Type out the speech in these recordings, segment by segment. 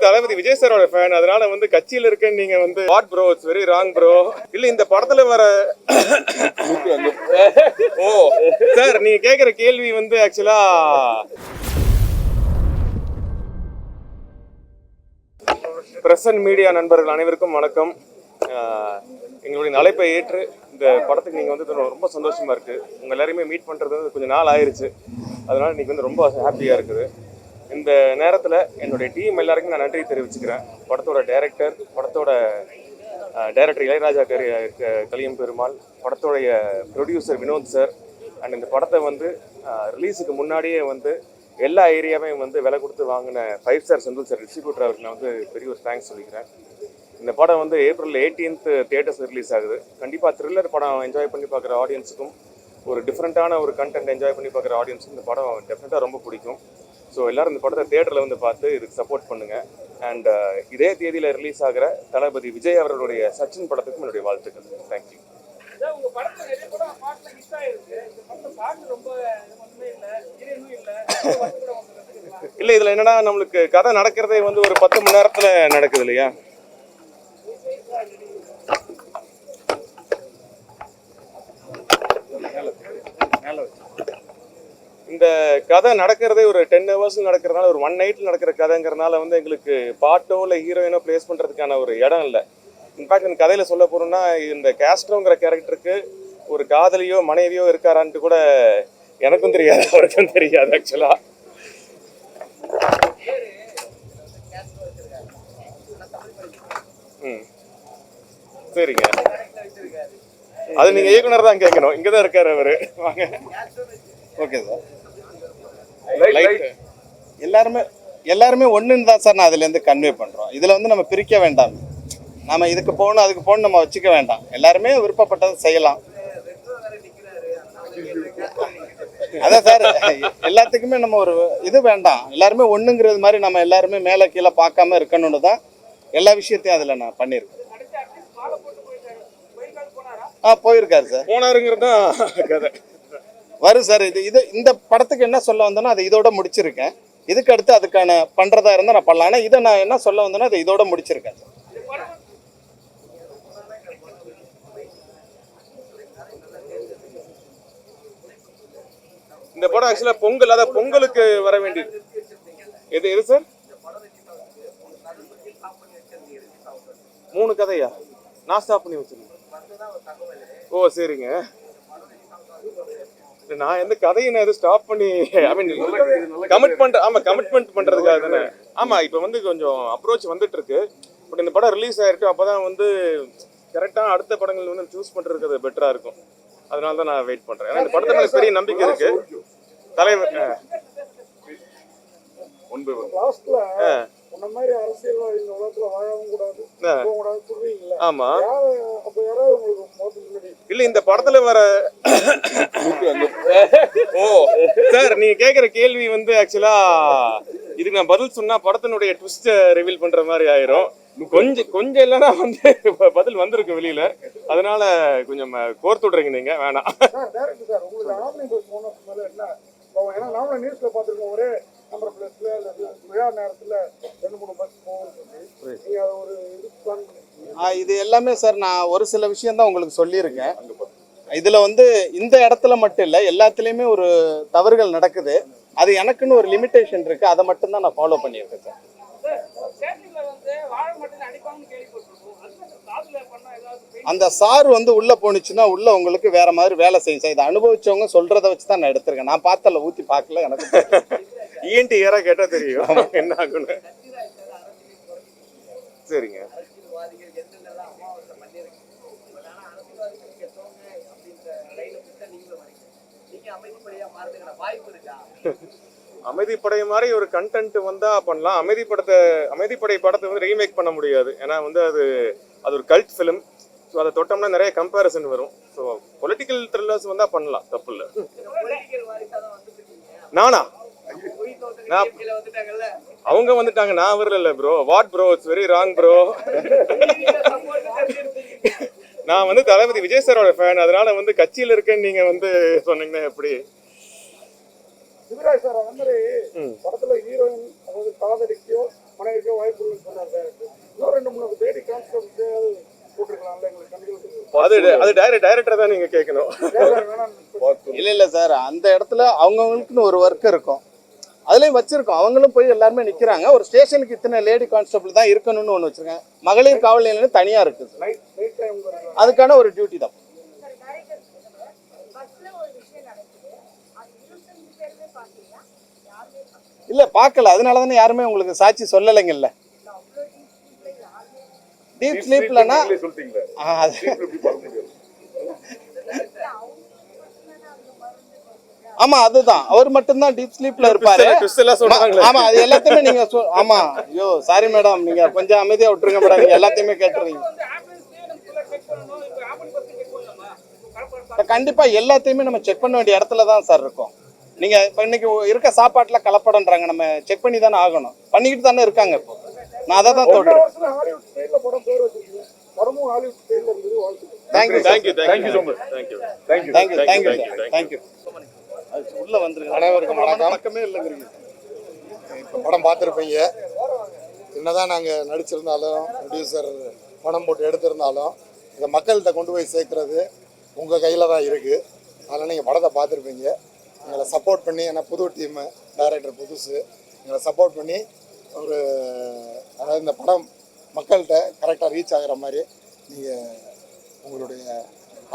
தளபதி விஜய் சாரோட ஃபேன், அதனால வந்து கட்சியில இருக்கேன்னு நீங்க வந்து what bro, it's very wrong bro. இல்ல இந்த படத்துல வர ஓ சார், நீங்க கேக்குற கேள்வி வந்து ஆக்சுவலா பிரஸ் அண்ட் மீடியா நண்பர்கள் அனைவருக்கும் வணக்கம். எங்களுடைய அழைப்பை ஏற்று இந்த படத்துக்கு நீங்கள் வந்து ரொம்ப சந்தோஷமா இருக்குது. உங்கள் எல்லாரையுமே மீட் பண்ணுறது வந்து கொஞ்சம் நாள் ஆயிடுச்சு. அதனால் இன்றைக்கி வந்து ரொம்ப ஹாப்பியாக இருக்குது. இந்த நேரத்தில் என்னுடைய டீம் எல்லாருக்கும் நான் நன்றி தெரிவிச்சுக்கிறேன். படத்தோட டைரக்டர், படத்தோட டைரக்டர் இளையராஜா கலியம் பெருமாள், படத்தோடைய ப்ரொடியூசர் வினோத் சார், அண்ட் இந்த படத்தை வந்து ரிலீஸுக்கு முன்னாடியே வந்து எல்லா ஏரியாவையும் வந்து விலை கொடுத்து வாங்கின 5 ஸ்டார் செந்தில் சார் டிஸ்ட்ரிபியூட்டர் அவருக்கு நான் வந்து பெரிய ஒரு தேங்க்ஸ் சொல்லிக்கிறேன். இந்த படம் வந்து April 18 தியேட்டர்ஸ் ரிலீஸ் ஆகுது. கண்டிப்பாக த்ரில்லர் படம் என்ஜாய் பண்ணி பார்க்குற ஆடியன்ஸுக்கும், ஒரு டிஃப்ரெண்ட்டான ஒரு கண்டென்ட் என்ஜாய் பண்ணி பார்க்குற ஆடியன்ஸுக்கும் இந்த படம் டெஃபினட்டாக ரொம்ப பிடிக்கும். ஸோ எல்லோரும் இந்த படத்தை தியேட்டரில் வந்து பார்த்து இதுக்கு சப்போர்ட் பண்ணுங்கள். அண்ட் இதே தேதியில் ரிலீஸ் ஆகிற தளபதி விஜய் அவர்களுடைய சச்சின் படத்துக்கும் என்னுடைய வாழ்த்துக்கள். தேங்க்யூ. இல்லை, இதில் என்னன்னா நம்மளுக்கு கதை நடக்கிறதே வந்து ஒரு 10 மணி நேரத்தில் நடக்குது இல்லையா? இந்த கதை நடக்கிறதே ஒரு 10 hours நடக்கிறதுனால, ஒரு 1 night நடக்கிற கதைங்கிறதுனால வந்து எங்களுக்கு பாட்டோ இல்லை ஹீரோயினோ பிளேஸ் பண்ணுறதுக்கான ஒரு இடம் இல்லை. இன்ஃபேக்ட் இந்த கதையில் சொல்ல போகிறோம்னா, இந்த கேஸ்ட்ரோங்கிற கேரக்டருக்கு ஒரு காதலியோ மனைவியோ இருக்காரான்ட்டு கூட எனக்கும் தெரியாது, அவருக்கும் தெரியாது ஆக்சுவலாக. சரிங்க, அது நீங்கள் இயக்குனர் தான் கேட்கணும். இங்கே தான் இருக்கார் அவர். வாங்க. Okay sir. எல்லாருமே ஒன்றுன்னு தான் சார் நான் அதுலேருந்து கன்வே பண்ணுறோம். இதில் வந்து நம்ம பிரிக்க வேண்டாம். நம்ம இதுக்கு போகணும் அதுக்கு போகணும் நம்ம வச்சுக்க வேண்டாம். எல்லாருமே விருப்பப்பட்டதை செய்யலாம். அதான் சார், எல்லாத்துக்குமே நம்ம ஒரு இது வேண்டாம். எல்லாருமே ஒன்றுங்கிறது மாதிரி நம்ம எல்லாருமே மேலே கீழே பார்க்காம இருக்கணும்னு தான் எல்லா விஷயத்தையும் அதில் நான் பண்ணியிருக்கேன். போயிருக்காரு சார். போனாருங்கிறது தான் கதை. வரும் சார். இந்த படத்துக்கு என்ன சொல்ல வந்தேன்னா அதை இதோட முடிச்சிருக்கேன். இதுக்கு அடுத்து அதுக்கான பண்ணுறதா இருந்தால் நான் பண்ணலாம். ஆனால் இதை நான் என்ன சொல்ல வந்தேன்னா அதை இதோட முடிச்சிருக்கேன் சார். இந்த படம் ஆக்சுவலாக பொங்கல், அதாவது பொங்கலுக்கு வர வேண்டியது. எது சார்? 3 கதையா? நான் ஸ்டாப் பண்ணி வச்சிருக்கேன். ஓ சரிங்க. நான் எந்த கதையை நான் எதுவும் ஸ்டாப் பண்ணி, ஐ மீன் கமிட்மெண்ட், ஆமாம் கமிட்மெண்ட் பண்ணுறதுக்காக தானே. ஆமாம், இப்போ வந்து கொஞ்சம் அப்ரோச் வந்துட்டு இருக்கு. பட் இந்த படம் ரிலீஸ் ஆகிருக்கு, அப்போ தான் வந்து கரெக்டாக அடுத்த படங்கள் வந்து சூஸ் பண்ணுறதுக்கு அது பெட்டராக இருக்கும். அதனால தான் நான் வெயிட் பண்ணுறேன். ஏன்னா இந்த படத்தை மேலே பெரிய நம்பிக்கை இருக்கு. தலைவர் ஆமா. இல்ல இந்த படத்துல வர ஓ சார், நீங்க கேக்குற கேள்வி வந்து ஆக்சுவலா இதுக்கு நான் பதில் சொன்னா படத்தினுடைய ட்விஸ்ட் ரிவீல் பண்ற மாதிரி ஆயிரும். கொஞ்சம் இல்லைன்னா வந்து பதில் வந்திருக்கு வெளியில. அதனால கொஞ்சம் கோர்த்து விடுறீங்க நீங்க, வேணாம். இது எல்லாமே சார் நான் ஒரு சில விஷயம் தான் உங்களுக்கு சொல்லியிருக்கேன். இதுல வந்து இந்த இடத்துல மட்டும் இல்லை, எல்லாத்துலேயுமே ஒரு தவறுகள் நடக்குது. அது எனக்குன்னு ஒரு லிமிட்டேஷன் இருக்கு. அதை மட்டும்தான் நான் ஃபாலோ பண்ணியிருக்கேன் சார். அந்த சார் வந்து உள்ள போனுச்சுன்னா உள்ள உங்களுக்கு வேற மாதிரி வேலை செய்யும் சார். இதை அனுபவிச்சவங்க சொல்றதை வச்சு தான் நான் எடுத்திருக்கேன். நான் பார்த்தல, ஊத்தி பார்க்கல. எனக்கு இஎன்டி ஏரா கேட்டா தெரியும் என்ன ஆகுன்னு. சரிங்க. அமைதிப்படை மாதிரி ஒரு கண்டென்ட் வந்தா பண்ணலாம். அமைதிப்படை படத்தை வந்து ரீமேக் பண்ண முடியாது. ஏன்னா வந்து அது ஒரு கல்ட் ஃபிலிம். ஸோ அதை தொட்டோம்னா நிறைய கம்பேரிசன் வரும். ஸோ பொலிட்டிக்கல் த்ரில்லர்ஸ் வந்தால் பண்ணலாம், தப்பு இல்லை. நானா? அவங்க வந்துட்டாங்க, நான் வரல bro. What bro, it's very wrong bro. நான் வந்து தளபதி விஜய் சாரோட ஃபேன், அதனால வந்து கட்சியில் இருக்கேன்னு நீங்க வந்து சொன்னீங்கன்னா எப்படி? சிவராஜ் சார் அந்த மாதிரி படத்துல ஹீரோயின் அதாவது காதலிக்கோ பணம் இருக்க வாய்ப்பு இல்லைன்னு சொன்னார் டேரக்டர். இன்னும் 2-3 லேடி கான்ஸ்டபிள்ஸ் போட்டிருக்கலாம்ல எங்களுக்கு கண்களுக்கு. அது டைரக்டர் தான் நீங்க கேட்கணும். இல்லை சார், அந்த இடத்துல அவங்கவுங்களுக்குன்னு ஒரு ஒர்க் இருக்கும், அதுலேயும் வச்சிருக்கோம். அவங்களும் போய் எல்லாருமே நிற்கிறாங்க. ஒரு ஸ்டேஷனுக்கு இத்தனை லேடி கான்ஸ்டபிள் தான் இருக்கணும்னு ஒன்று வச்சிருக்காங்க. மகளிர் காவல் நிலையம் தனியாக இருக்குது சார். நைட் டைம் அதுக்கான ஒரு டியூட்டி தான். இல்லை பார்க்கல, அதனால தானே யாருமே உங்களுக்கு சாட்சி சொல்லலைங்கல்ல. டீப் ஸ்லீப்லனா ஆமா, அதுதான் அவர் மட்டும்தான் டீப் ஸ்லீப்ல இருப்பாரு. ஆமா, அது எல்லாத்தையுமே நீங்க ஆமா. ஐயோ சாரி மேடம், நீங்க கொஞ்சம் அமைதியா விட்டுருங்க மேடம், நீங்க எல்லாத்தையுமே கேட்டுறீங்க. கண்டிப்பா எல்லாத்தையுமே நம்ம செக் பண்ண வேண்டிய இடத்துல தான் சார் இருக்கோம். நீங்க இப்ப இன்னைக்கு இருக்க சாப்பாட்டுல கலப்படம்ன்றாங்க, நம்ம செக் பண்ணி தானே ஆகணும். பண்ணிக்கிட்டு தானே இருக்காங்க. இப்போ நான் அதை தான் சொல்றேன். ஹாலிவுட் ஸ்டைல்ல படம் பேர் வச்சிருக்கீங்க. படமும் ஹாலிவுட் ஸ்டைல்ல இருந்தது. வாழ்த்துக்கள். Thank you so much. தேங்க்யூ. உள்ள வந்துருங்க. அனைவருக்கும் வணக்கம். பக்கமே இல்லைங்கிறீங்க. இப்போ படம் பார்த்துருப்பீங்க. என்னதான் நாங்கள் நடிச்சிருந்தாலும் ப்ரொடியூசர் பணம் போட்டு எடுத்திருந்தாலும் இதை மக்கள்கிட்ட கொண்டு போய் சேர்க்குறது உங்கள் கையில் தான் இருக்குது. அதனால் நீங்கள் படத்தை பார்த்துருப்பீங்க. எங்களை சப்போர்ட் பண்ணி, ஏன்னா புது டீமு, டைரக்டர் புதுசு, எங்களை சப்போர்ட் பண்ணி ஒரு அதாவது இந்த படம் மக்கள்கிட்ட கரெக்டாக ரீச் ஆகிற மாதிரி நீங்கள் உங்களுடைய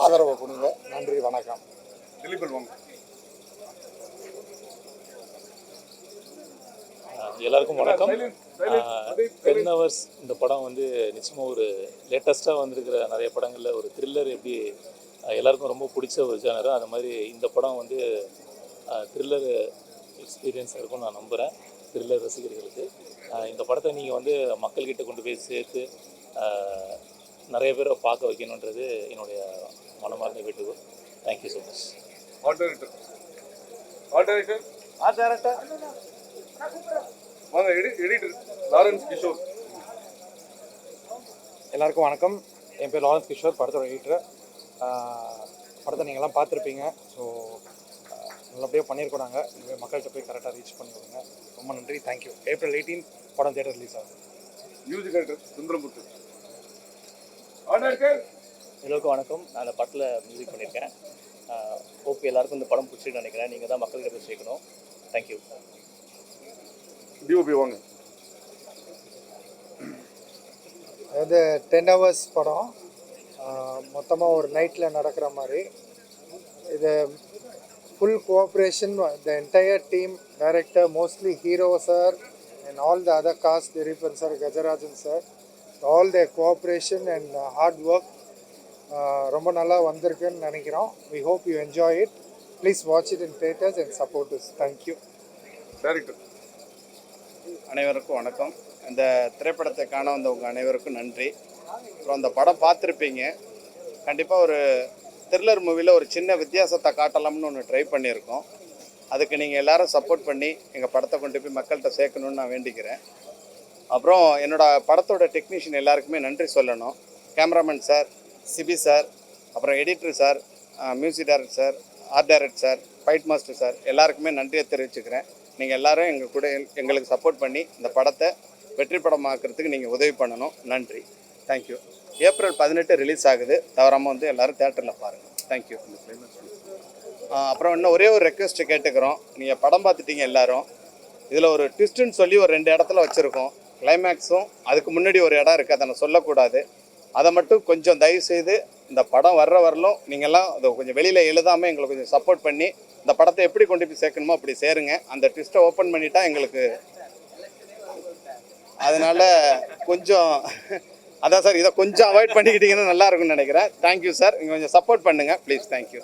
ஆதரவை கொடுங்க. நன்றி, வணக்கம். எல்லாருக்கும் வணக்கம். 10 hours இந்த படம் வந்து நிச்சயமாக ஒரு லேட்டஸ்ட்டாக வந்திருக்கிற நிறைய படங்களில் ஒரு த்ரில்லர் எப்படி எல்லாருக்கும் ரொம்ப பிடிச்ச ஒரு ஜானர், அந்த மாதிரி இந்த படம் வந்து த்ரில்லர் எக்ஸ்பீரியன்ஸ் இருக்கும்னு நான் நம்புகிறேன். த்ரில்லர் ரசிகர்களுக்கு இந்த படத்தை நீங்கள் வந்து மக்கள்கிட்ட கொண்டு போய் சேர்த்து நிறைய பேரை பார்க்க வைக்கணுன்றது என்னுடைய மனமார்ந்த வேண்டுகோள். Thank you so much. Editor Lawrence Kishore. எல்லாருக்கும் வணக்கம். என் பேர் லாரன்ஸ் கிஷோர், படத்தோட எடிட்டர். படத்தை நீங்கள்லாம் பார்த்துருப்பீங்க. ஸோ நல்லபடியாக பண்ணியிருக்கோம். நாங்கள் இனிமேல் மக்கள்கிட்ட போய் கரெக்டாக ரீச் பண்ணி விடுங்க. ரொம்ப நன்றி, தேங்க்யூ. April 18 படம் தியேட்டர் ரிலீஸ் ஆகுது. Music director Sundaramuthu. எல்லோருக்கும் வணக்கம். நான் அந்த படத்தில் மியூசிக் பண்ணியிருக்கேன். ஓகே, எல்லாருக்கும் இந்த படம் பிடிச்சிட்டு நினைக்கிறேன். நீங்கள் தான் மக்கள்கிட்ட போய் சேர்க்கணும். தேங்க்யூ. டிஓபி வாங்க. அது 10 hours படம், மொத்தமாக ஒரு நைட்டில் நடக்கிற மாதிரி. இது full cooperation, the entire team, director, mostly hero sir and all the other cast, Dileepan sir, Gajarajan sir, all the cooperation and hard work ரொம்ப நல்லா வந்திருக்குன்னு நினைக்கிறோம். We hope you enjoy it. Please watch it in theatres and support us. Thank you. Director. அனைவருக்கும் வணக்கம். இந்த திரைப்படத்தை காண வந்தவங்க அனைவருக்கும் நன்றி. அப்புறம் அந்த படம் பார்த்துருப்பீங்க. கண்டிப்பாக ஒரு த்ரில்லர் மூவியில் ஒரு சின்ன வித்தியாசத்தை காட்டலாம்னு ஒன்று ட்ரை பண்ணியிருக்கோம். அதுக்கு நீங்கள் எல்லாரும் சப்போர்ட் பண்ணி எங்கள் படத்தை கொண்டு போய் மக்கள்கிட்ட சேர்க்கணுன்னு நான் வேண்டிக்கிறேன். அப்புறம் என்னோடய படத்தோட டெக்னீஷியன் எல்லாருக்குமே நன்றி சொல்லணும். கேமராமேன் சார், சிபி சார், அப்புறம் editor sir, music director sir, art director sir, fight master sir, எல்லாருக்குமே நன்றியை தெரிவிச்சுக்கிறேன். நீங்கள் எல்லாரும் எங்கள் கூட எங்களுக்கு சப்போர்ட் பண்ணி இந்த படத்தை வெற்றி படமாக்குறதுக்கு நீங்கள் உதவி பண்ணணும். நன்றி, தேங்க்யூ. April 18 ரிலீஸ் ஆகுது. தவறாமல் வந்து எல்லோரும் தேட்டரில் பாருங்கள். தேங்க்யூ. அப்புறம் இன்னும் ஒரே ஒரு ரெக்வெஸ்ட்டு கேட்டுக்கிறோம். நீங்கள் படம் பார்த்துட்டீங்க எல்லோரும். இதில் ஒரு ட்விஸ்ட்டுன்னு சொல்லி ஒரு 2 இடத்துல வச்சுருக்கோம். கிளைமேக்ஸும் அதுக்கு முன்னாடி ஒரு இடம் இருக்குது, அதை நான் சொல்லக்கூடாது. அதை மட்டும் கொஞ்சம் தயவுசெய்து இந்த படம் வர்ற வரலும் நீங்கள்லாம் அதை கொஞ்சம் வெளியில் எழுதாமல் எங்களுக்கு கொஞ்சம் சப்போர்ட் பண்ணி இந்த படத்தை எப்படி கொண்டு போய் சேர்க்கணுமோ அப்படி சேருங்க. அந்த ட்விஸ்ட்டை ஓப்பன் பண்ணிட்டா எங்களுக்கு அதனால் கொஞ்சம் அதான் சார், இதை கொஞ்சம் அவாய்ட் பண்ணிக்கிட்டீங்கன்னா நல்லா இருக்கும்னு நினைக்கிறேன். Thank you sir. நீங்கள் கொஞ்சம் சப்போர்ட் பண்ணுங்கள் ப்ளீஸ். தேங்க்யூ.